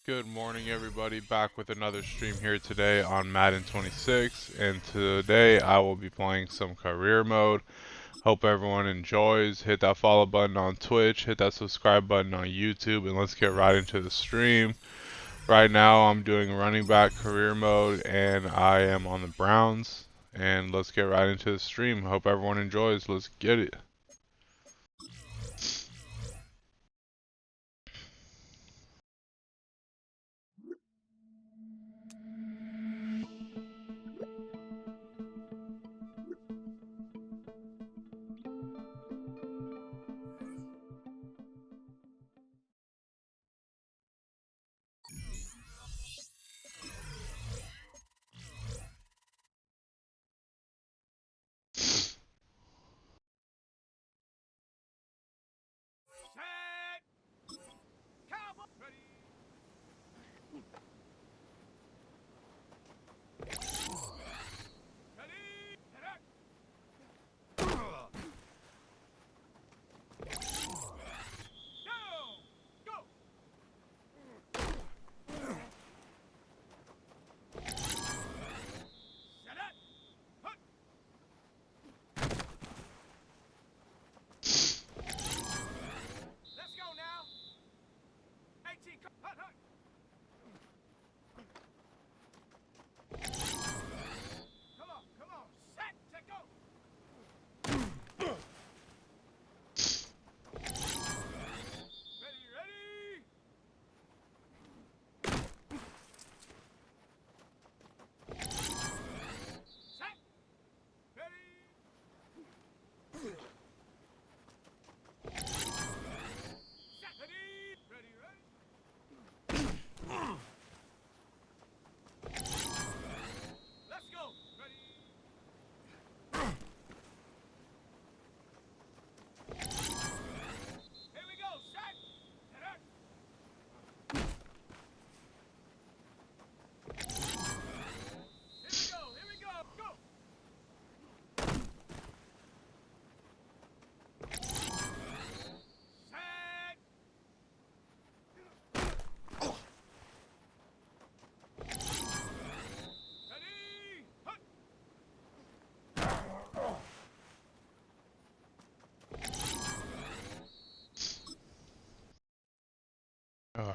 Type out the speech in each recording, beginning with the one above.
Good morning, everybody. Back with another stream here today on Madden 26, and today I will be playing some career mode. Hope everyone enjoys. Hit that follow button on Twitch, hit that subscribe button on YouTube, and let's get right into the stream. Right now I'm doing running back career mode, and I am on the Browns. And let's get right into the stream. Hope everyone enjoys. Let's get it.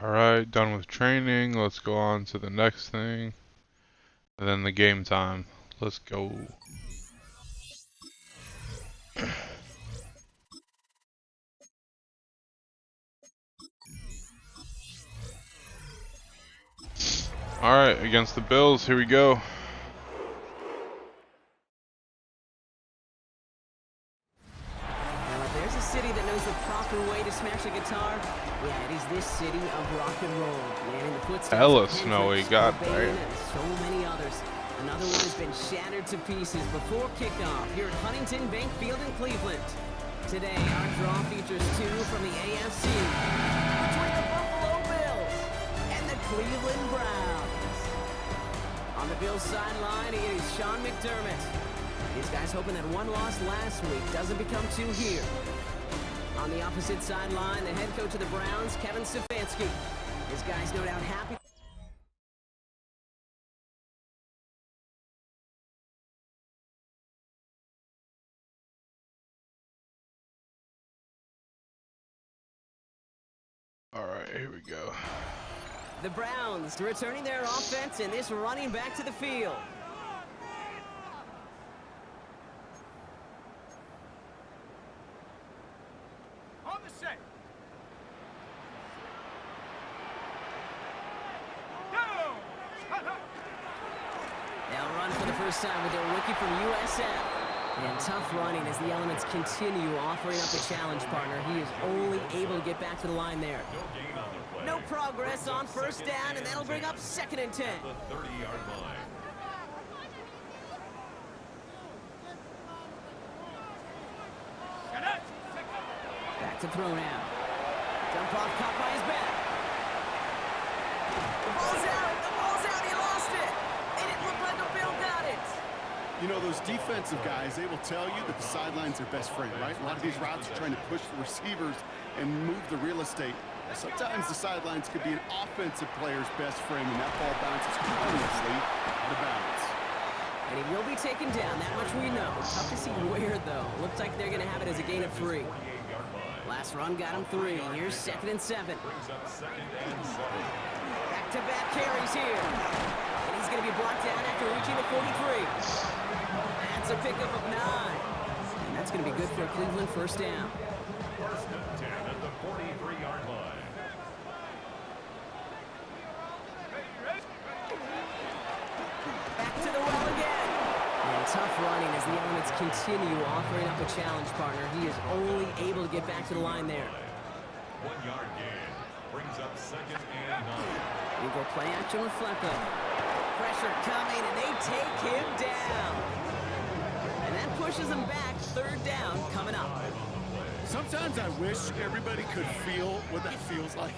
Alright, done with training. Let's go on to the next thing. And then the game time. Let's go. Alright, against the Bills, here we go. Now, if there's a city that knows the proper way to smash a guitar, yeah, it is this city of rock and roll. Man, in the footsteps Hella of snowy, Hendrix, goddamn. Cobain, and so many others. Another one has been shattered to pieces before kickoff here at Huntington Bank Field in Cleveland. Today, our draw features two from the AFC between the Buffalo Bills and the Cleveland Browns. On the Bills sideline, it is Sean McDermott. These guys hoping that one loss last week doesn't become two here. On the opposite sideline, the head coach of the Browns, Kevin Stefanski. His guys no doubt happy. Alright, here we go. The Browns returning their offense and this running back to the field. On the set. Go! They'll run for the first time with their rookie from USF. And tough running as the Elements continue offering up a challenge partner. He is only able to get back to the line there. No progress on first down, and that'll bring up 2nd and 10. The 30-yard line. Back to throw now. Jump off, caught by his back. The ball's out, he lost it. It didn't look like a Bill got it. You know, those defensive guys, they will tell you that the sideline's their best friend, right? A lot of these routes are trying to push the receivers and move the real estate. Sometimes the sidelines could be an offensive player's best friend, and that ball bounces harmlessly out of bounds. And he will be taken down, that much we know. Tough to see where, though. Looks like they're going to have it as a gain of 3. Last run got him 3. Here's 2nd and 7. Back-to-back carries here. And he's going to be brought down after reaching the 43. That's a pickup of 9. And that's going to be good for a Cleveland first down. First and 10 at the 43-yard line. Back to the well again. And tough running as the elements continue offering up a challenge partner. He is only able to get back to the line there. 1-yard gain brings up 2nd and 9. We go play action with Flacco. Pressure coming, and they take him down. And that pushes him back. 3rd down coming up. Sometimes I wish everybody could feel what that feels like.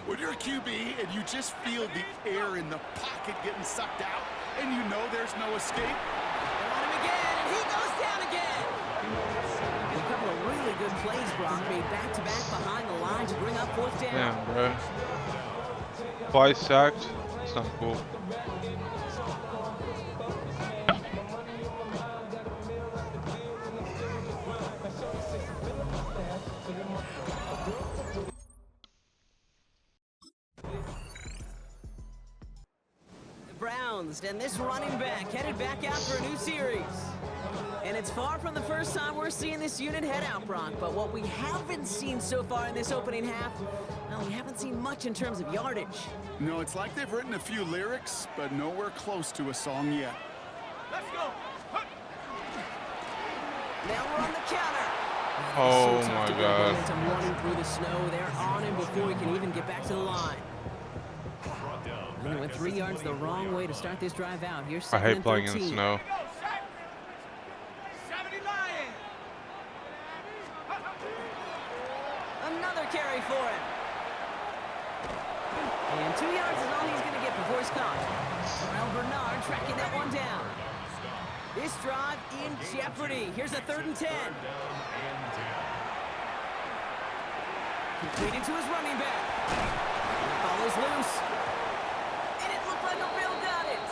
When you're a QB and you just feel the air in the pocket getting sucked out, and you know there's no escape. They want him again, and he goes down again. And a couple of really good plays, Brock, made back-to-back behind the line to bring up 4th down. Damn, bro. Twice sacked. It's not cool. Browns, and this running back headed back out for a new series. And it's far from the first time we're seeing this unit head out, Brock, but what we haven't seen so far in this opening half, well, we haven't seen much in terms of yardage. No, it's like they've written a few lyrics, but nowhere close to a song yet. Let's go. Now we're on the counter. Oh So tough my to get God. momentum running through the snow. They're on him before he can even get back to the line. Brought down And they went 3 yards the wrong way to start this drive out. Here's I 2nd hate and playing in 13. the snow. Go, set. 70 Lions. Another carry for him. And 2 yards is all he's going to get before he's caught. Terrell Bernard tracking that one down. This drive in jeopardy. Here's a 3rd and 10. Completed to his running back. The ball is loose. And it looked like a Bill got it.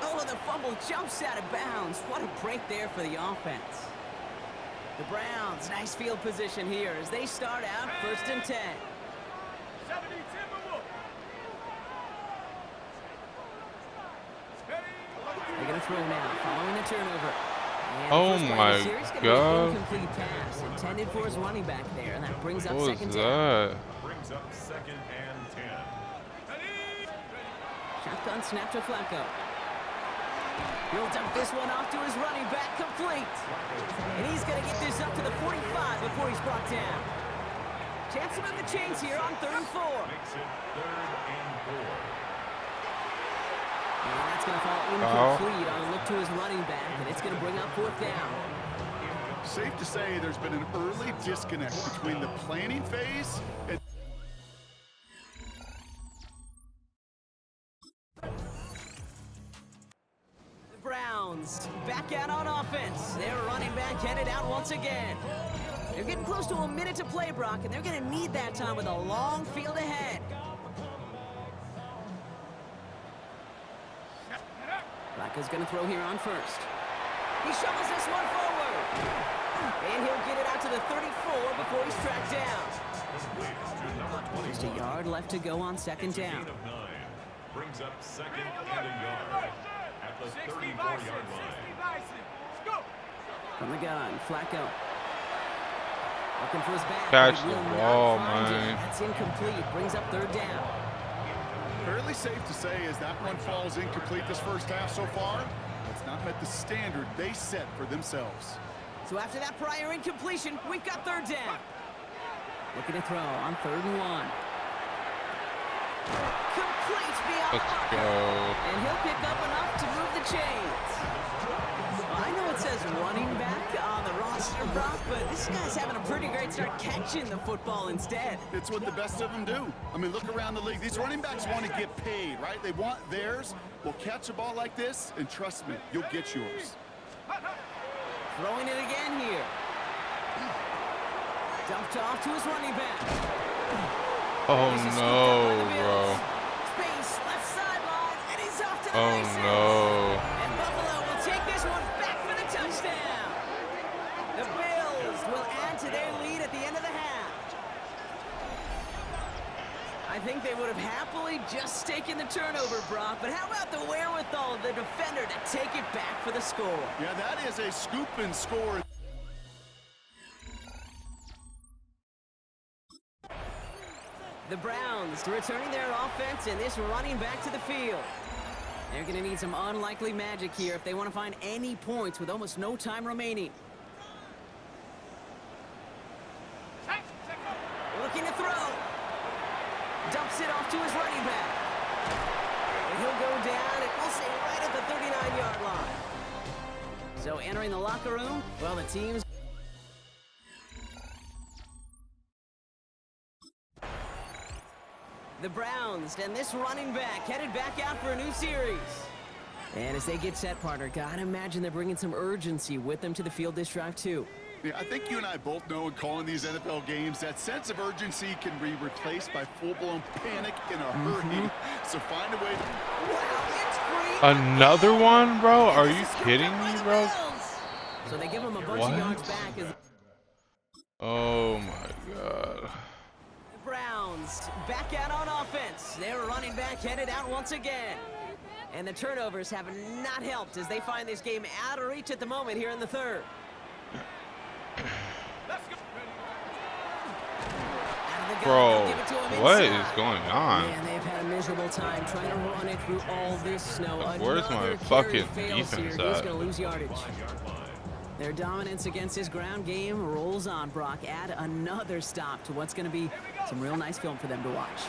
Oh, the fumble jumps out of bounds. What a break there for the offense. The Browns, nice field position here as they start out 1st and 10. 70 Timberwolves. They're going to throw now, following the turnover. And Oh the first play of my the series gonna be God. an incomplete pass intended for his running back there, and that brings up What was 2nd down. that? Brings up 2nd and 10. Shotgun snap to Flacco. He'll dump this one off to his running back, complete. And he's going to get this up to the 45 before he's brought down. Chance to move the chains here on 3rd and 4. Makes it 3rd and 4. And that's going to fall incomplete on a look to his running back, and it's going to bring up 4th down. Safe to say there's been an early disconnect between the planning phase and The Browns back out on offense. Their running back headed out once again. They're getting close to a minute to play, Brock, and they're going to need that time with a long field ahead. Flacco's going to throw here on 1st. He shovels this one forward. And he'll get it out to the 34 before he's tracked down. Just a yard left to go on 2nd down. Gain of 9. Brings up 2nd and a yard at the 34-yard line. Go. From the gun, Flacco. Looking for his back. Catch but he the will not ball, find it. man. That's incomplete. Brings up 3rd down. fairly safe to say as that one falls incomplete this first half so far, it's not met the standard they set for themselves. So after that prior incompletion, we've got 3rd down. Looking to throw on 3rd and 1. Complete beyond Let's the marker. go. And he'll pick up enough to move the chains. Well, I know it says running back on the roster, Brock, but this guy's having a pretty great start catching the football instead. It's what the best of them do. I mean, look around the league. These running backs want to get paid, right? They want theirs. Well, catch a ball like this, and trust me, you'll get yours. Throwing it again here. Dumped off to his running back. Oh This is scooped up by the no, Bills. bro. Space, left sideline, and he's off to the Oh races. no. And Buffalo will take this one back for the touchdown. The Bills will add to their lead at the end of the half. I think they would have happily just taken the turnover, Brock, but how about the wherewithal of the defender to take it back for the score? Yeah, that is a scoop and score. The Browns returning their offense and this running back to the field. They're going to need some unlikely magic here if they want to find any points with almost no time remaining. Looking to throw. Dumps it off to his running back. And he'll go down, and we'll say right at the 39-yard line. So entering the locker room, well, the team's the Browns and this running back headed back out for a new series. And as they get set, partner, gotta imagine they're bringing some urgency with them to the field this drive too. Yeah, I think you and I both know in calling these NFL games that sense of urgency can be replaced by full-blown panic in a hurry. So find a way to... Wow, it's free. Another one, bro? Are This you is scooped kidding up by me, the bro? Bills. So they give him a bunch What? of yards back as Oh my god. the Browns back out on offense. Their running back headed out once again. And the turnovers have not helped as they find this game out of reach at the moment here in the third. Let's go. Out of the gun, Bro, they'll give it to him what inside. is going on? Man, they've had a miserable time trying to run it through all this snow. Like, where's my Another fucking carry fails defense here. He's at? going to lose yardage. Their dominance against this ground game rolls on, Brock. Add another stop to what's going to be some real nice film for them to watch.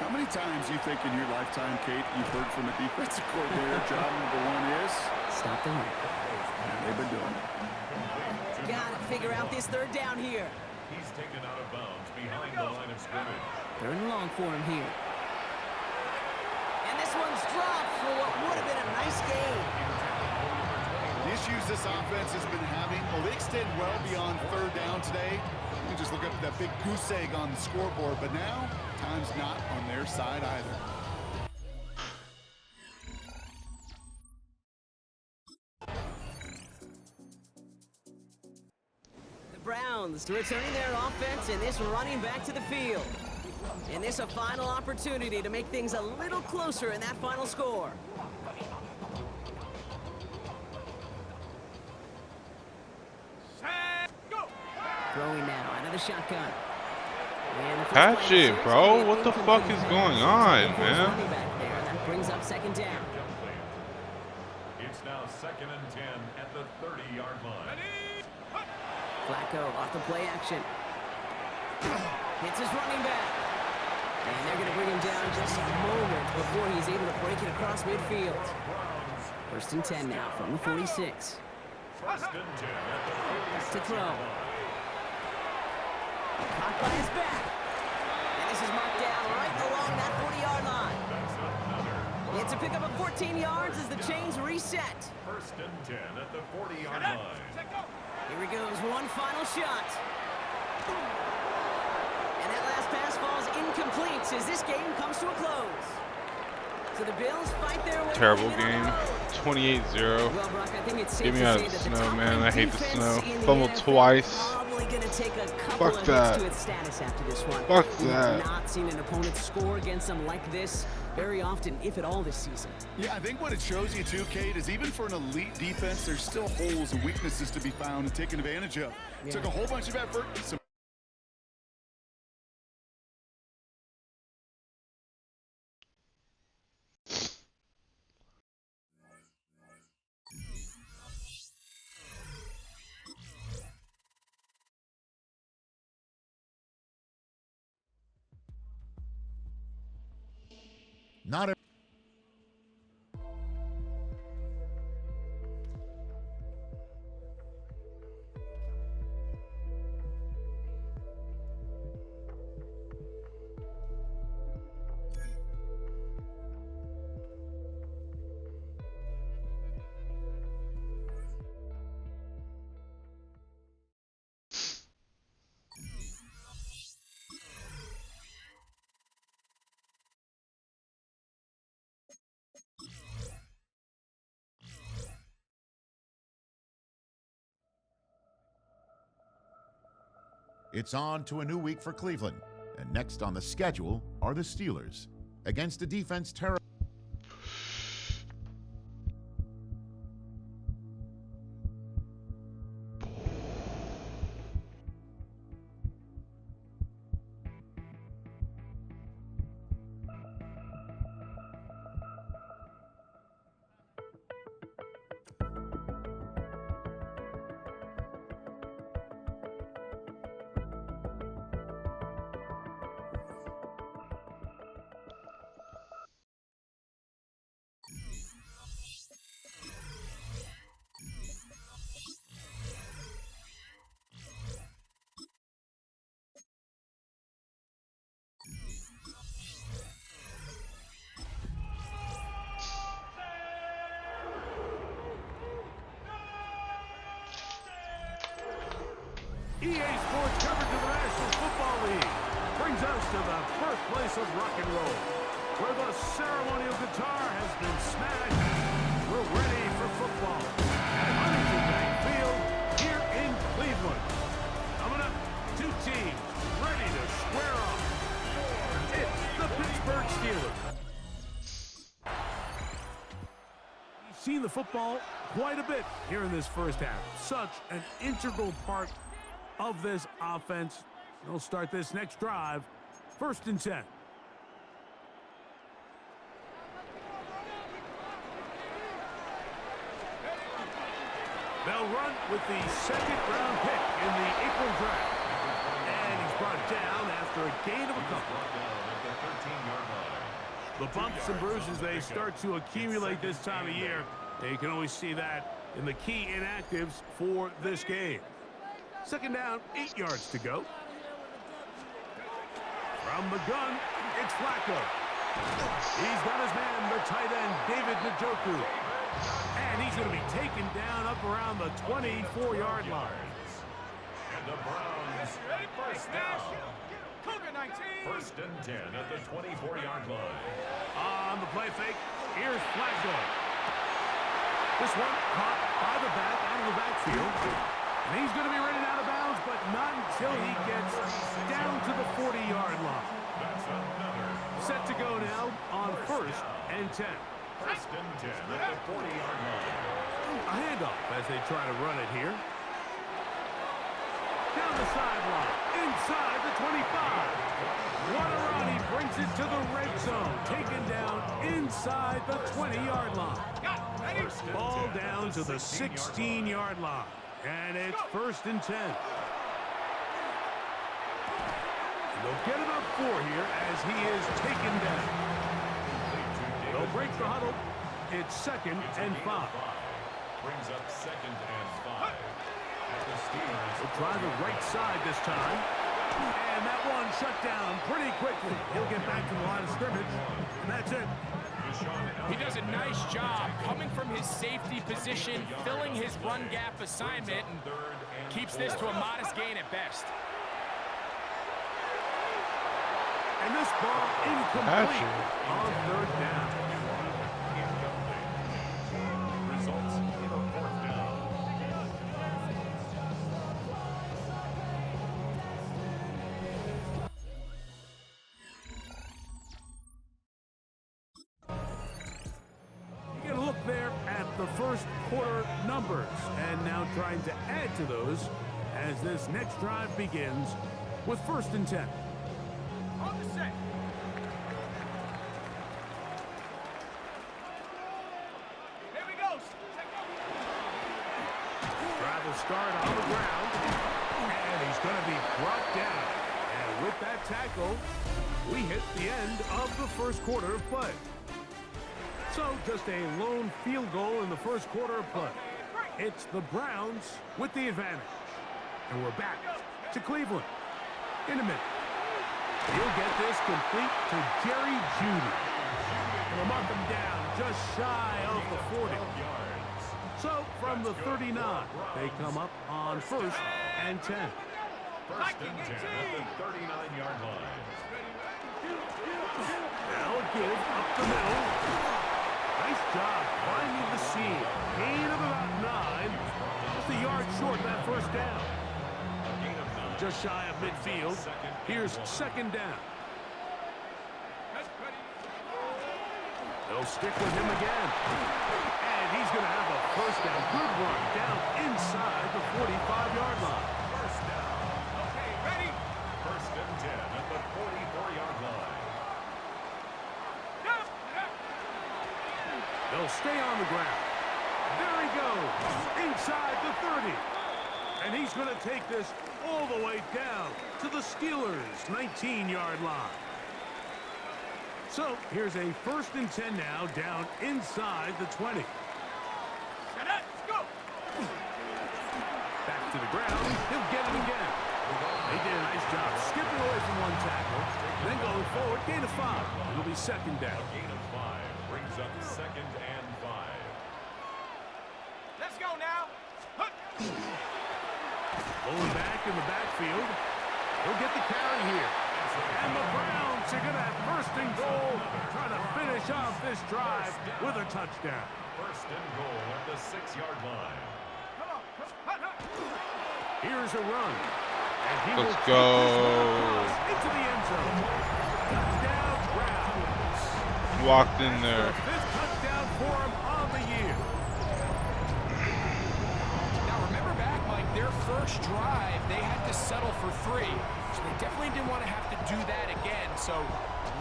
How many times you think in your lifetime, Kate, you've heard from a defensive coordinator, job number one is? Stop the run. And they've been doing it. Got to figure out this third down here. He's taken out of bounds behind the line of scrimmage. Third and long for him here. And this one's dropped for what would have been a nice game. The issues this offense has been having, well, they extend well beyond third down today. You can just look up at that big goose egg on the scoreboard, but now, time's not on their side either. The Browns returning their offense and this running back to the field. And this a final opportunity to make things a little closer in that final score. Set. Go. Throwing now out of the shotgun. And the first Catch play it, of the bro. series will be What the incomplete. fuck is going on, Looking for his man? running back there, and that brings up second down. It's now 2nd and 10 at the 30-yard line. Ready. Hut. Flacco off the play action. Hits his running back. And they're going to bring him down just a moment before he's able to break it across midfield. First and 10 now from the 46. First and 10 at the Back to 46 throw. yard line. Caught by his back. And this is marked down right along that 40-yard line. That's another It's a pickup of 14 yards as the chains reset. first and 10 at the 40-yard line. Set. Go. Here he goes, one final shot. And that last pass falls incomplete as this game comes to a close. So the Bills fight their way. Terrible to win on game. the road. 28-0. Well, Brock, I think it's safe Get me to out say of the that the snow, top man. ranked I hate the defense snow. in the Fumbled NFL twice. Probably going to take a couple Fuck of that. hits to its status after this one. Fuck We that. have not seen an opponent score against them like this very often, if at all, this season. Yeah, I think what it shows you too, Kate, is even for an elite defense, there's still holes and weaknesses to be found and taken advantage of. Yeah. Took a whole bunch of effort, some Not It's on to a new week for Cleveland, and next on the schedule are the Steelers. Against a defense terrible. EA Sports coverage of the National Football League brings us to the birthplace of rock and roll, where the ceremonial guitar has been smashed. We're ready for football at Huntington Bank Field here in Cleveland. Coming up, two teams ready to square off. It's the Pittsburgh Steelers. We've seen the football quite a bit here in this first half. Such an integral part of this offense. They'll start this next drive, 1st and 10. They'll run with the 2nd-round pick in the April draft. And he's brought down after a gain of a couple. The bumps and bruises, they start to accumulate this time of year. You can always see that in the key inactives for this game. 2nd down, 8 yards to go. From the gun, it's Flacco. He's got his man, the tight end, David Njoku. And he's going to be taken down up around the 24-yard line. And the Browns, first down. Cougar 19. 1st and 10 at the 24-yard line. On the play fake, here's Flacco. This one caught by the back out of the backfield. And he's going to be running out of bounds, but not until he gets down to the 40-yard line. That's another. Set to go now on 1st and 10. 1st and 10 at the 40-yard line. A handoff as they try to run it here. Down the sideline, inside the 25. What a run, he brings it to the red zone. Taken down inside the 20-yard line. Ball down to the 16-yard line. And it's 1st and 10. They'll get about 4 here as he is taken down. They'll break the huddle. It's 2nd and 5. Brings up 2nd and 5. The Steelers They'll try the right side this time. And that one shut down pretty quickly. He'll get back to the line of scrimmage. And that's it. He does a nice job coming from his safety position, filling his run gap assignment, and keeps this to a modest gain at best. And this ball incomplete on 3rd down. results in a 4th down. You get a look there at the first quarter numbers, and now trying to add to those as this next drive begins with 1st and 10. On the set. Here we go. Drive will start on the ground, and he's going to be brought down. And with that tackle, we hit the end of the first quarter of play. So just a lone field goal in the first quarter of play. It's the Browns with the advantage. And we're back to Cleveland in a minute. He'll get this complete to Jerry Jeudy. They'll mark him down just shy of the 40. So from the 39, they come up on 1st and 10. 1st and 10 at the 39-yard line. Now a give up the middle. Nice job finding the seam. Gain of about 9. Just a yard short of that 1st down. A gain of 9 just shy of midfield. Here's second down. They'll stick with him again. And he's going to have a first down. Good run down inside the 45-yard line. First down. Okay, ready? First and 10 at the 44-yard line. They'll stay on the ground. There he goes, inside the 30. And he's going to take this all the way down to the Steelers' 19-yard line. So here's a first and 10 now, down inside the 20. Let's go. Back to the ground. He'll get it again. They did a nice job skipping away from one tackle, then going forward, gain of 5. It'll be second down. Gain of 5 brings up second and 5. Let's go now. Going back in the backfield. He'll get the carry here. And the Browns are going to have first and goal, trying to finish off this drive with a touchdown. First and goal at the 6-yard line. Come on. Here's a run. And he Let's will go. take this one into the end zone. Touchdown, Browns. Walked in The there. 5th touchdown for him on the year. Now remember back, Mike, their first drive, they had to settle for 3. So they definitely didn't want to have to do that again. So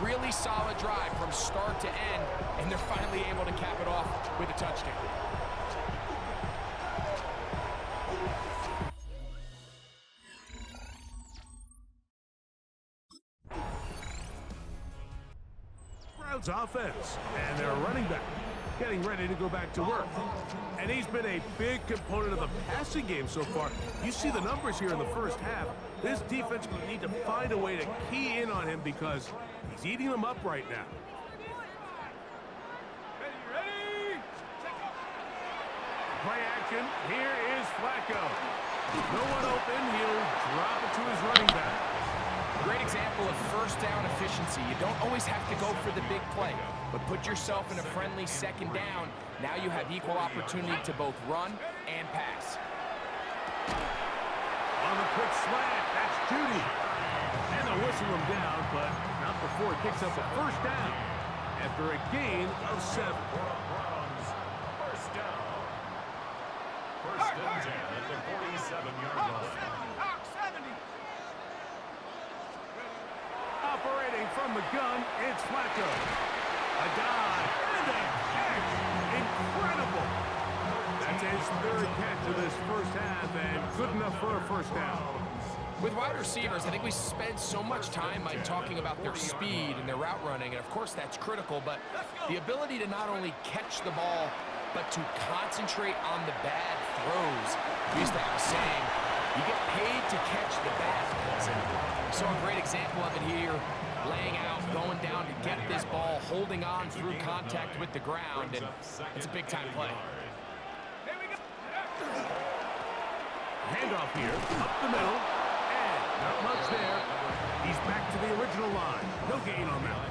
really solid drive from start to end, and they're finally able to cap it off with a touchdown. Browns offense, and their running back getting ready to go back to work. And he's been a big component of the passing game so far. You see the numbers here in the first half. This defense will need to find a way to key in on him because he's eating them up right now. Ready? Play action. Here is Flacco. No one open. He'll drop it to his running back. Great example of first down efficiency. You don't always have to go for the big play, but put yourself in a friendly second down. Now you have equal opportunity to both run and pass. On the quick slant, that's Judy. And they'll whistle him down, but not before he picks up a first down after a gain of 7. Browns. First down. First and 10 at the 47-yard line. 70. Operating from the gun, it's Flacco. A dive and a catch. Incredible. That's his 3rd catch of this first half and good enough for a first down. With wide receivers, I think we spend so much time by talking about their speed and their route running, and of course that's critical, but the ability to not only catch the ball, but to concentrate on the bad throws. We used to have a saying, you get paid to catch the bad ones. And we saw a great example of it here, laying out, going down to get this ball, holding on through contact with the ground, and it's a big-time play. Here we go. Handoff here, up the middle, and not much there. He's back to the original line. No gain on that.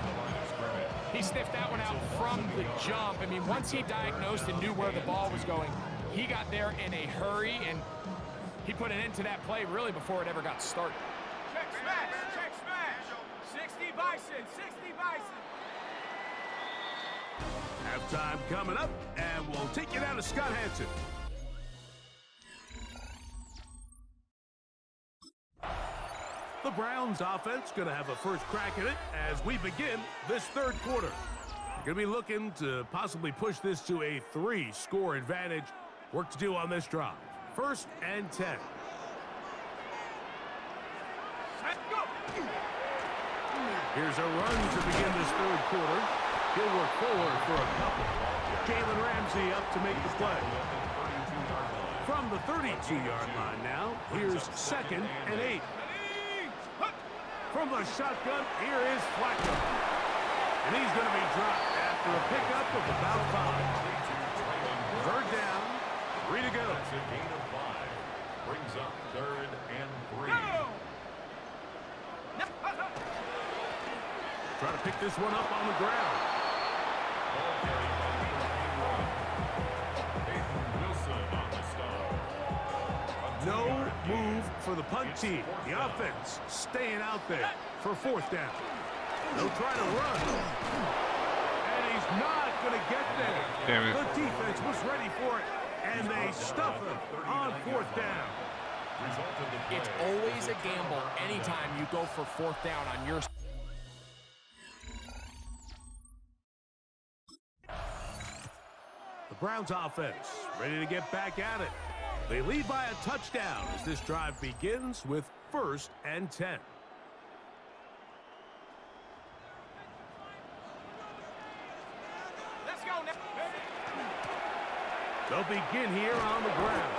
He sniffed that one out from the jump. I mean, once he diagnosed and knew where the ball was going, he got there in a hurry, and he put an end to that play really before it ever got started. Check smash. Check smash. 60 Bison. 60 Bison. Halftime coming up, and we'll take you down to Scott Hanson. The Browns offense going to have a first crack at it as we begin this 3rd quarter. Going to be looking to possibly push this to a 3-score advantage. Work to do on this drive. 1st and 10. Let's go. Here's a run to begin this 3rd quarter. He'll work forward for a couple. Jalen Ramsey up to make the play. From the 32-yard line now, here's 2nd and 8. From the shotgun, here is Flacco. And he's going to be dropped after a pickup of about 5. 3rd down, 3 to go. That's a gain of 5. Brings up 3rd and 3. Try to pick this one up on the ground. Ball carried by Peyton Wilson on the stop. A No move for the punt team. The offense staying out there for 4th down. They'll try to run. And he's not going to get there. Damn it. The defense was ready for it, and they stuff him on 4th down. It's always a gamble anytime you go for 4th down on your... The Browns offense ready to get back at it. They lead by a touchdown as this drive begins with 1st and 10. Let's go now. They'll begin here on the ground.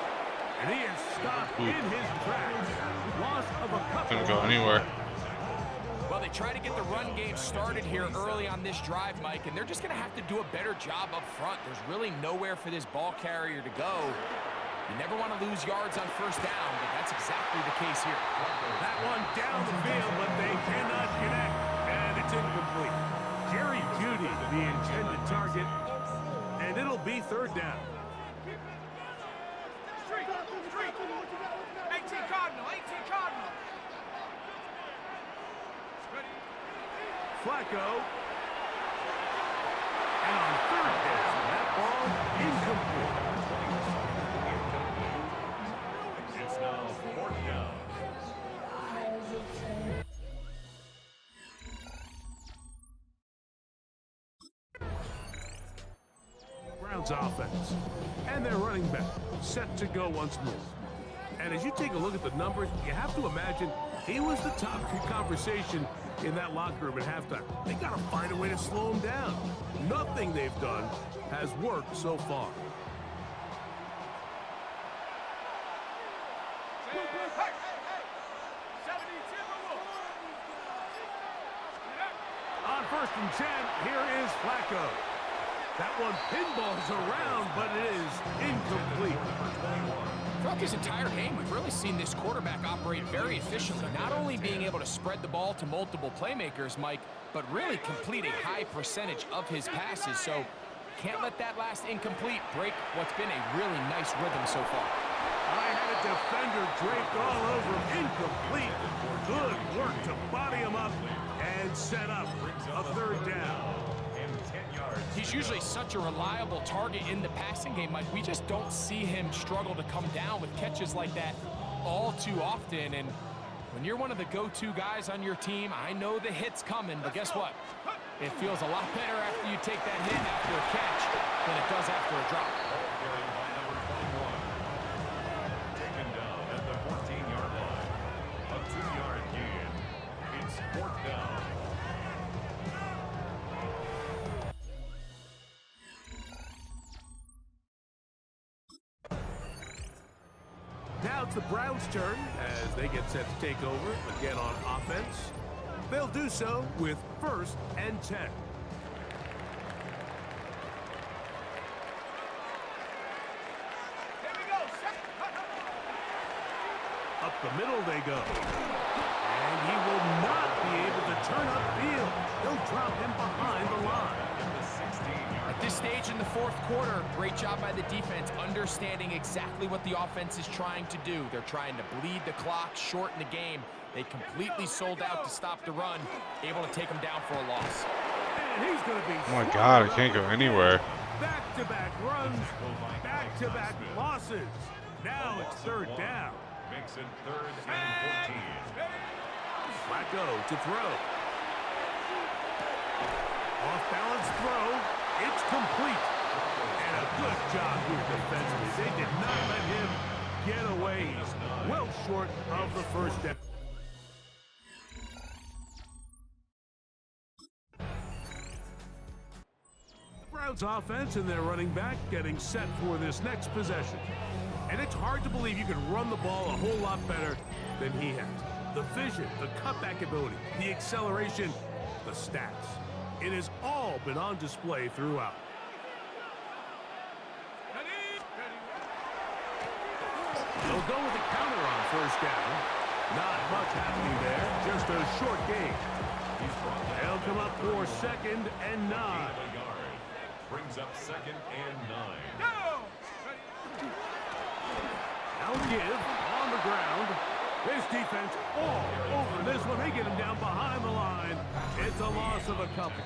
And he is stopped in his tracks. Loss of a couple. Couldn't go anywhere. Well, they try to get the run game started here early on this drive, Mike, and they're just going to have to do a better job up front. There's really nowhere for this ball carrier to go. You never want to lose yards on 1st down, but that's exactly the case here. That one down the field, but they cannot connect, and it's incomplete. Jerry Jeudy, the intended target, and it'll be 3rd down. Street. 18 Cardinal. Flacco. And on 3rd down, that ball incomplete. It's now 4th down. Browns offense. And their running back set to go once more. And as you take a look at the numbers, you have to imagine he was the top conversation in that locker room at halftime. They got to find a way to slow him down. Nothing they've done has worked so far. On 1st and 10, here is Flacco. That one pinballs around, but it is incomplete. Throughout this entire game, we've really seen this quarterback operate very efficiently, not only being able to spread the ball to multiple playmakers, Mike, but really complete a high percentage of his passes. So can't let that last incomplete break what's been a really nice rhythm so far. I had a defender draped all over him. Incomplete. Good work to body him up and set up a 3rd down. He's usually such a reliable target in the passing game, Mike. We just don't see him struggle to come down with catches like that all too often. And when you're one of the go-to guys on your team, I know the hit's coming, but guess what? It feels a lot better after you take that hit after a catch than it does after a drop. Taken down at the 14-yard line. A 2-yard gain. It's 4th down. Now it's the Browns' turn as they get set to take over again on offense. They'll do so with 1st and 10. Here we go. Up the middle they go. And he will not be able to turn upfield. They'll drop him behind the line. At this stage in the 4th quarter, great job by the defense, understanding exactly what the offense is trying to do. They're trying to bleed the clock, shorten the game. They completely sold out to stop the run, able to take them down for a loss. And he's going to be Oh my God, I can't go anywhere. back-to-back runs, back-to-back losses. Now it's 3rd down. Makes it 3rd and 14. Flacco to throw. Off-balance throw. It's complete. And a good job here defensively. They did not let him get away. He's well short of the 1st down. The Browns offense and their running back getting set for this next possession. And it's hard to believe you can run the ball a whole lot better than he has. The vision, the cutback ability, the acceleration, the stats. It has all been on display throughout. They'll go with a counter on 1st down. Not much happening there, just a short gain. They'll come up for 2nd and 9. Brings up 2nd and 9. They'll give the ground. This defense all over this one. They get him down behind the line. It's a loss of a couple.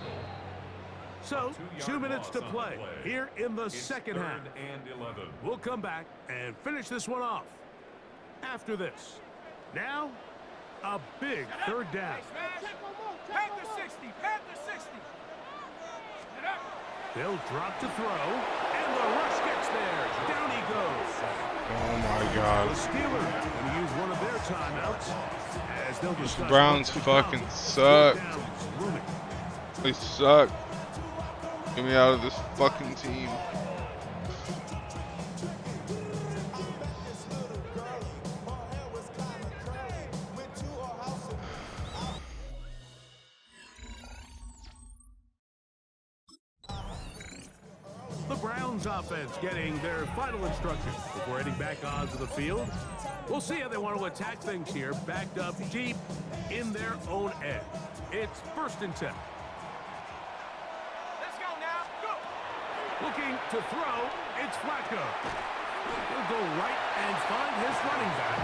So, 2 minutes to play here in the second half. We'll come back and finish this one off after this. Now, a big third down. Panther 60, Panther 60. They'll drop to throw, and the rush gets there. Down he goes. Oh my God. The Steelers going to use one of their timeouts as they'll discuss Browns what's to fucking come. suck. Third down looming. They suck. Get me out of this fucking team. The Browns offense getting their final instructions before heading back onto the field. We'll see how they want to attack things here, backed up deep in their own end. It's 1st and 10. Let's go now. Go. Looking to throw, it's Flacco. He'll go right and find his running back.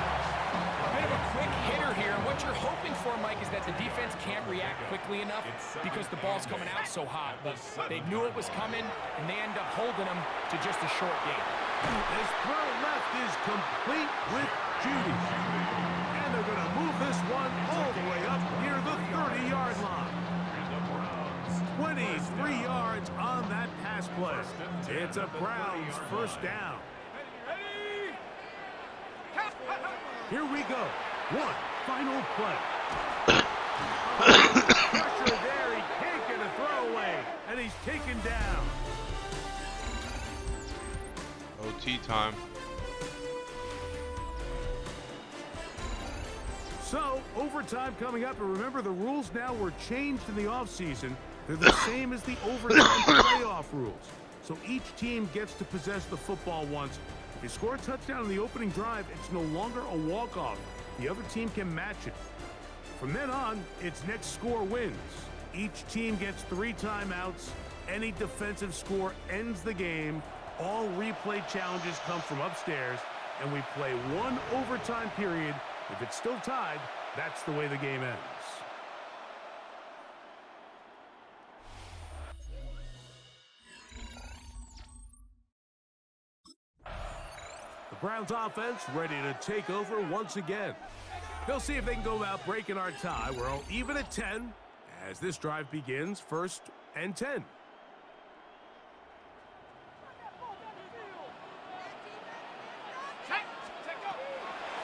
A bit of a quick hitter here, and what you're hoping for, Mike, is that the defense can't react quickly enough because the ball's coming out so hot. But they knew it was coming, and they end up holding them to just a short game. His throw left is complete with Judy. And they're going to move this one all the way up near the 30-yard line. 23 yards on that pass play. It's a Browns 1st down. Ready? Here we go. One final play. Pressure there. He can't get a throwaway. And he's taken down. OT time. So, overtime coming up. And remember, the rules now were changed in the offseason. They're the same as the overtime playoff rules. So each team gets to possess the football once. If you score a touchdown in the opening drive, it's no longer a walk-off. The other team can match it. From then on, it's next score wins. Each team gets 3 timeouts. Any defensive score ends the game. All replay challenges come from upstairs, and we play 1 overtime period. If it's still tied, that's the way the game ends. The Browns offense ready to take over once again. They'll see if they can go about breaking our tie. We're all even at 10 as this drive begins. 1st and 10.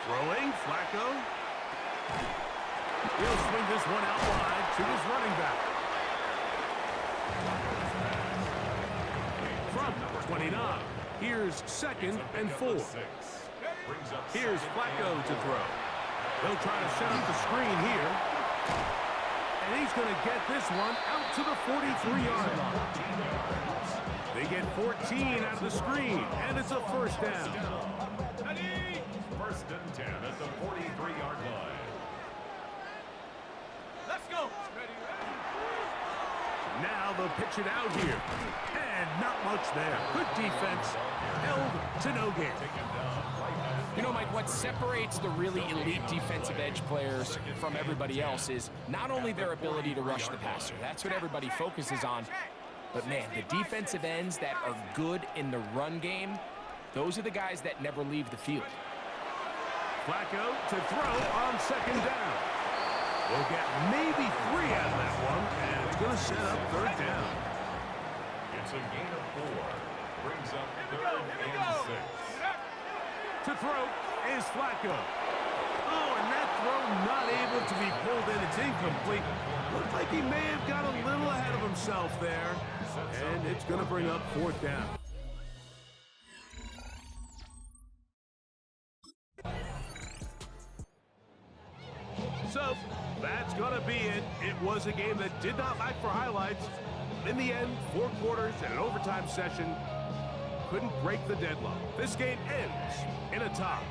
Throwing, Flacco. He'll swing this one out wide to his running back. From 29, here's 2nd and 4. Here's Flacco to throw. They'll try to set up the screen here. And he's going to get this one out to the 43-yard line. They get 14 out of the screen, and it's a 1st down. 1st and 10 at the 43-yard line. Let's go. Ready, ready. Now they'll pitch it out here. And not much there. Good defense. Held to no gain. You know, Mike, what separates the really elite defensive edge players from everybody else is not only their ability to rush the passer. That's what everybody focuses on. But, man, the defensive ends that are good in the run game, those are the guys that never leave the field. Flacco to throw on 2nd down. We'll get maybe 3 out of that one, and it's going to set up 3rd down. It's a gain of 4. Brings up 3rd and 6. To throw is Flacco. Oh, and that throw not able to be pulled in. It's incomplete. Looked like he may have got a little ahead of himself there. And it's going to bring up 4th down. So, that's going to be it. It was a game that did not lack for highlights. In the end, 4 quarters and an overtime session couldn't break the deadlock. This game ends in a tie.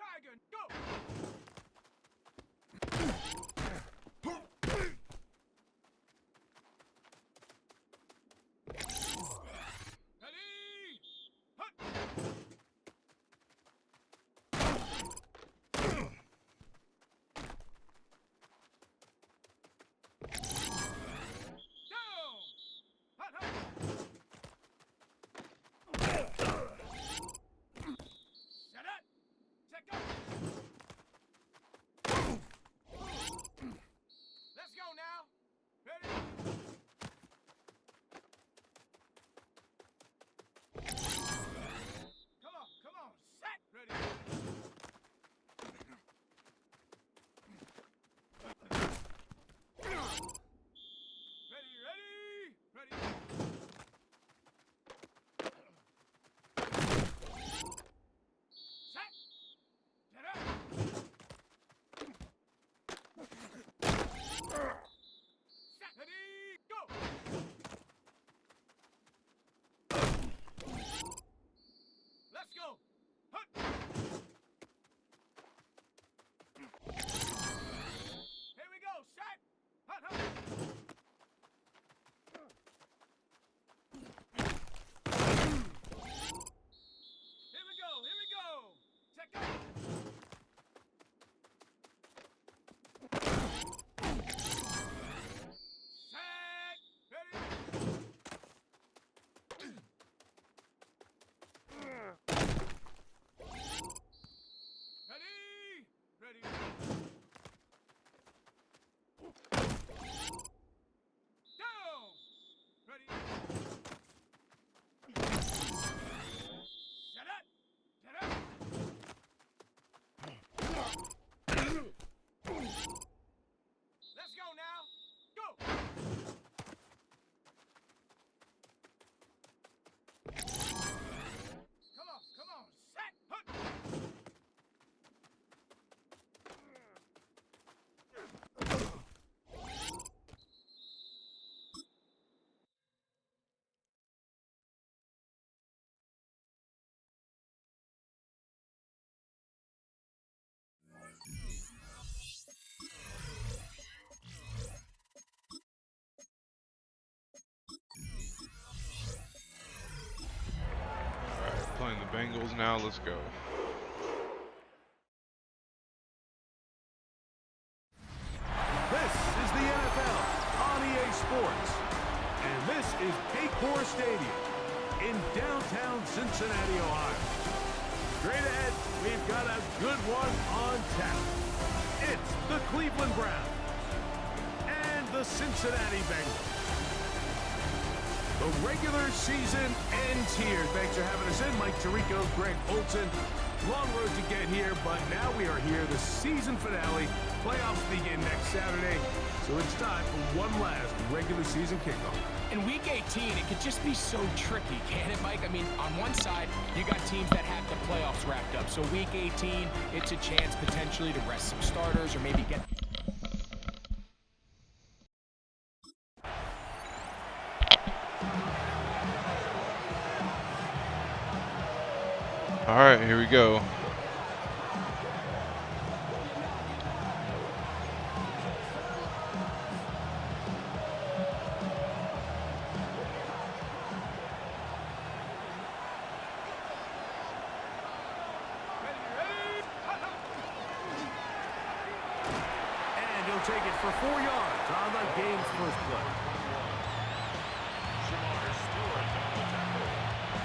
Tiger, go! Ready! Hut! Down! Hut, hut! Set it! Set go! Let's go now! Ready? Come on, set! Ready? Ready! Set! Get up! Set! Ready, go! Let's go! Hut! Here we go, set! Hut, hut! Here we go! Check go! Set! Ready? Ready? Down! Ready? Set it! Get up! Let's go now! Go! Come on! Set! Hut! Alright, playing the Bengals now. Let's go. This is the NFL on EA Sports. And this is Paycor Stadium in downtown Cincinnati, Ohio. Straight ahead, we've got a good one on tap. It's the Cleveland Browns and the Cincinnati Bengals. The regular season ends here. Thanks for having us in. Mike Tirico, Greg Olson. Long road to get here, but now we are here. The season finale. Playoffs begin next Saturday. So it's time for one last regular season kickoff. In Week 18, it could just be so tricky, can't it, Mike? I mean, on one side, you got teams that have the playoffs wrapped up. So Week 18, it's a chance potentially to rest some starters or maybe get... Alright, here we go. And he'll take it for 4 yards on the game's first play.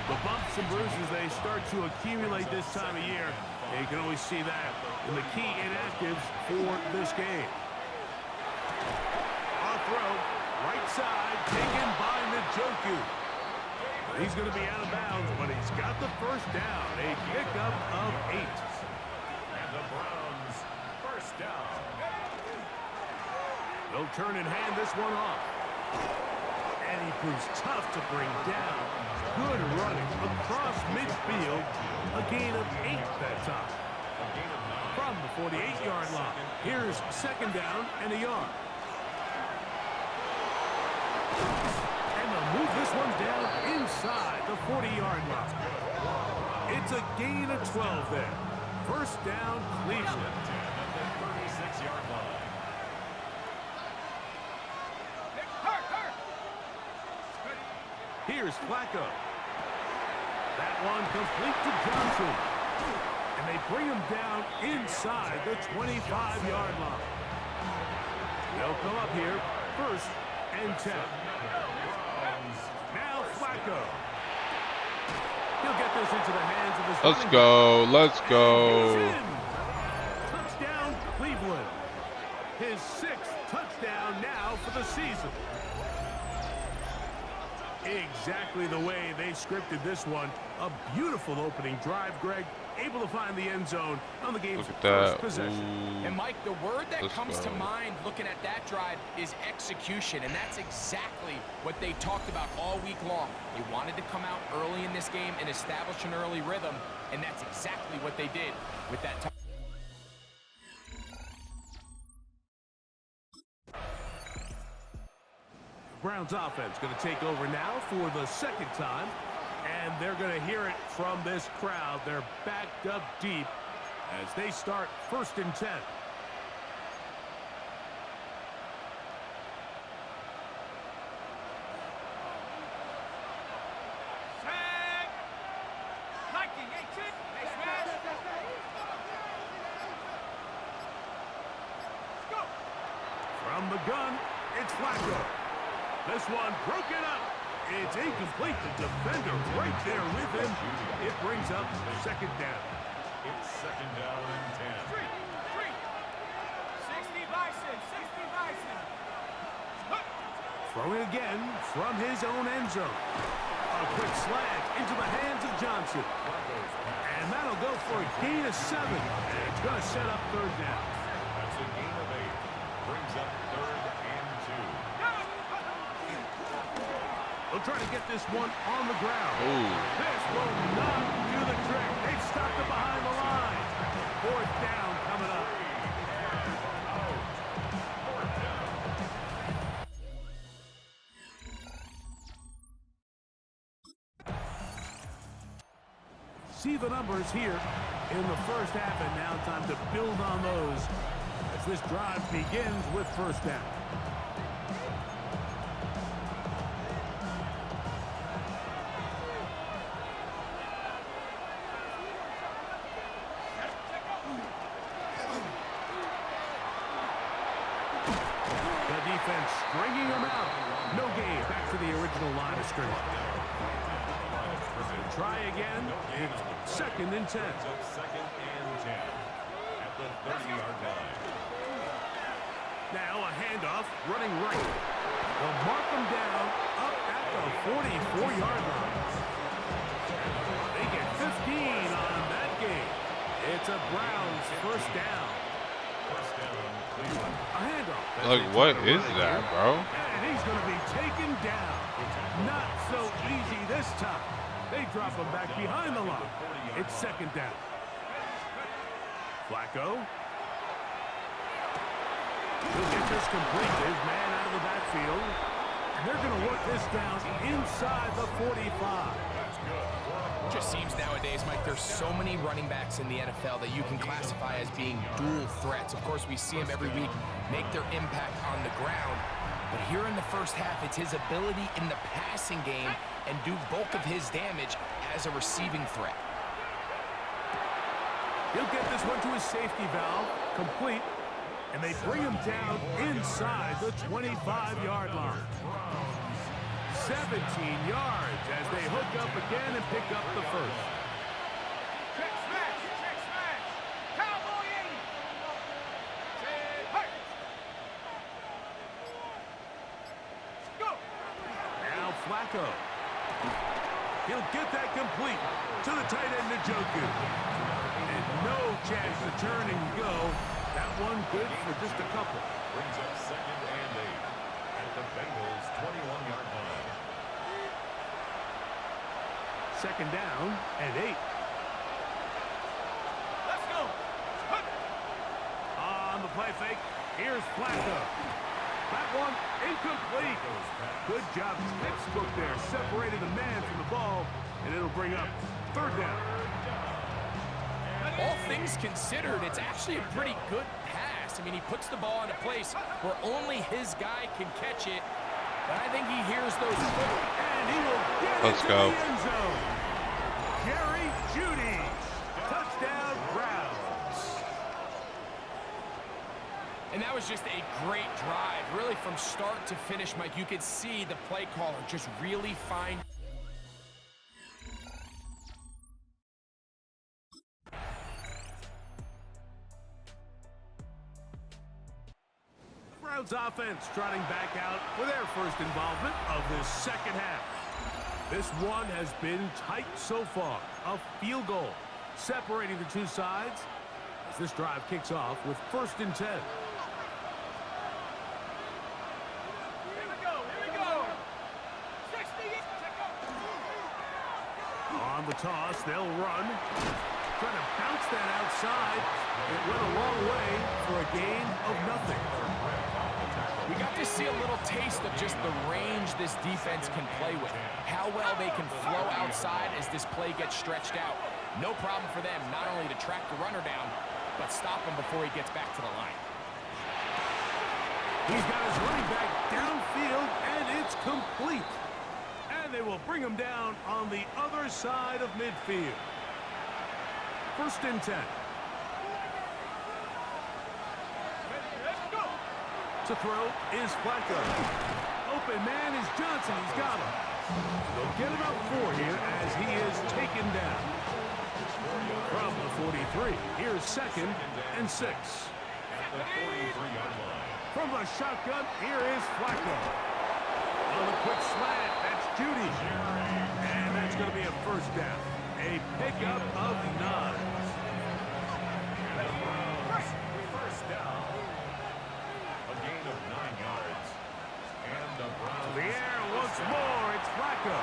The bumps and bruises, they start to accumulate this time of year. And you can always see that in the key inactives for this game. On throw, right side, taken by Njoku. He's going to be out of bounds, but he's got the first down. A pickup of 8. And the Browns, first down. They'll turn and hand this one off. And he proves tough to bring down. Good running across midfield. A gain of 8 that time. From the 48-yard line. Here's second down and a yard. And they'll move this one down inside the 40-yard line. It's a gain of 12 there. First down, Cleveland. At the 36-yard line. Here's Flacco. That one complete to Johnson. And they bring him down inside the 25-yard line. They'll come up here, 1st and 10. Now Flacco. He'll get this into the hands of his Let's running go. Let's back. go. He's in. Touchdown, Cleveland. His 6th touchdown now for the season. Exactly the way they scripted this one. A beautiful opening drive, Greg. Able to find the end zone on the game's Look at first that. possession. Ooh. And Mike, the word that Let's comes to go. mind looking at that drive is execution, and that's exactly what they talked about all week long. They wanted to come out early in this game and establish an early rhythm, and that's exactly what they did with that touchdown. Browns offense going to take over now for the 2nd time. And they're going to hear it from this crowd. They're backed up deep as they start 1st and 10. Set. Liking 18. They smash. Go. From the gun, it's Flacco. This one broken up. It's incomplete. The defender right there with him. It brings up 2nd down. It's 2nd down and 10. 3. 60 Bison. 60 Bison. Throwing again from his own end zone. A quick slant into the hands of Johnson. And that'll go for a gain of 7. And it's going to set up 3rd down. That's a gain of 8. Brings up 3rd and 2. They'll try to get this one on the ground. Ooh. This will not do the trick. They've stopped it behind the line. 4th down coming up. See the numbers here in the 1st half, and now time to build on those as this drive begins with 1st down. The defense stringing them out. No gain. Back to the original line of scrimmage. Try again. It's 2nd and 10. Brings up 2nd and 10. At the 30-yard line. Now a handoff, running right. They'll mark them down up at the 44-yard line. They get 15 on that game. It's a Browns 1st down. 1st down, Cleveland. A handoff. Like, what is that, bro? And he's going to be taken down. Not so easy this time. They drop him back behind the line. It's 2nd down. Flacco. He'll get this complete. His man out of the backfield. And they're going to work this down inside the 45. Just seems nowadays, Mike, there's so many running backs in the NFL that you can classify as being dual threats. Of course, we see them every week make their impact on the ground. But here in the 1st half, it's his ability in the passing game and do bulk of his damage as a receiving threat. He'll get this one to his safety valve. Complete. And they bring him down inside the 25-yard line. 17 yards as they hook up again and pick up the 1st. Check smash. Check smash. Cowboy 80. Hey. Go. Now Flacco. He'll get that complete to the tight end, Njoku. And no chance to turn and go. That one good for just a couple. Brings up 2nd and 8. At the Bengals' 21-yard line. 2nd down and 8. Let's go. On the play fake, here's Flacco. That one incomplete. Good job, textbook there. Separated the man from the ball, and it'll bring up 3rd down. all things considered, it's actually a pretty good pass. I mean, he puts the ball in a place where only his guy can catch it. But I think he hears those. And he will get Let's it to go. the end zone. Jerry Jeudy. Touchdown, Browns. And that was just a great drive. Really, from start to finish, Mike, you could see the play caller just really find. Browns offense trotting back out for their first involvement of this second half. This one has been tight so far. A field goal separating the two sides as this drive kicks off with 1st and 10. Here we go, here we go. 60, On the toss, they'll run. Trying to bounce that outside. It went a long way for a gain of nothing. We got to see a little taste of just the range this defense can play with. How well they can flow outside as this play gets stretched out. No problem for them not only to track the runner down, but stop him before he gets back to the line. He's got his running back downfield, and it's complete. And they will bring him down on the other side of midfield. 1st and 10. To throw is Flacco. Open man is Johnson. He's got him. They'll get it up 4 here as he is taken down. From the 43, here's 2nd and 6. From the shotgun, here is Flacco. On the quick slant, that's Jeudy. And that's going to be a 1st down. A pickup of 9. First down. A gain of 9 yards. And the Browns. The air once more. It's Flacco.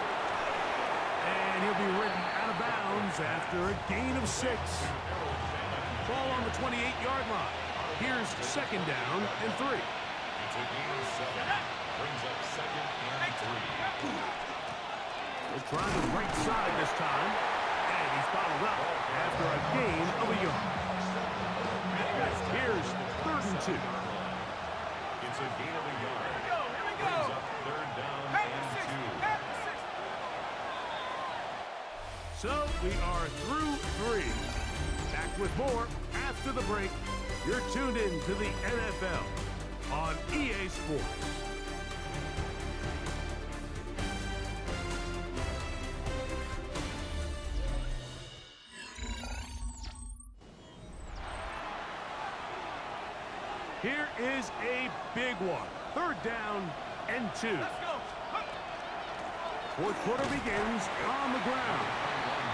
And he'll be ridden out of bounds after a gain of 6. Ball on the 28-yard line. Here's 2nd down and 3. It's a gain of 7. Brings up 2nd and 3. They'll try the right side this time. And he's bottled up after a gain of a yard. Here's 3rd and 2. It's a gain of a yard. here we go. Brings up 3rd down and 2. So we are through 3. Back with more after the break. You're tuned in to the NFL on EA Sports. Here is a big one. 3rd down and 2. Fourth quarter begins on the ground.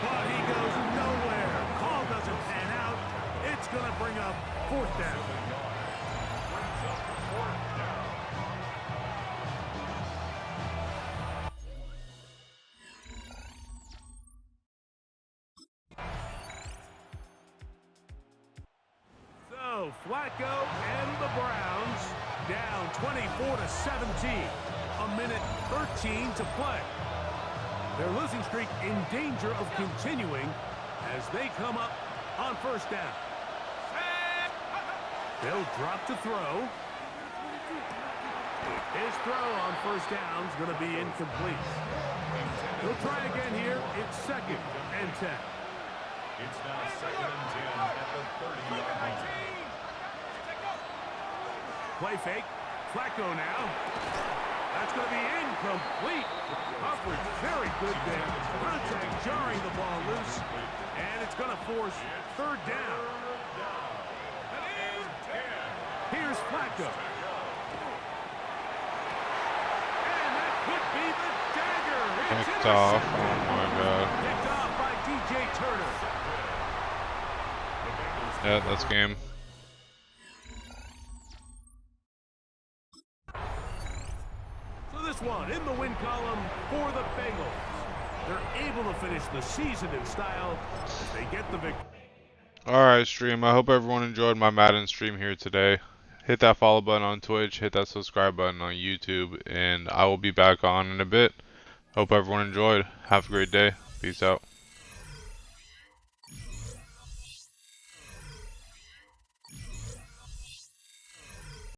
But he goes nowhere. Call doesn't pan out. It's going to bring up 4th down. So, Flacco and the Browns down 24-17. A minute 13 to play. Their losing streak in danger of continuing as they come up on 1st down. They'll drop to throw. His throw on 1st down is going to be incomplete. They'll try again here. It's 2nd and 10. It's now 2nd and 10 at the 30-yard line. Play fake. Flacco now. That's going to be incomplete. Coverage very good there. Contact jarring the ball loose. And it's going to force 3rd down. Here's Flacco. And that could be the dagger. It's Picked off. Oh my god. Picked off by DJ Turner. Yeah, that's game. So this one in the win column for the Bengals. They're able to finish the season in style as they get the victory. Alright, stream. I hope everyone enjoyed my Madden stream here today. Hit that follow button on Twitch, hit that subscribe button on YouTube, and I will be back on in a bit. Hope everyone enjoyed. Have a great day. Peace out.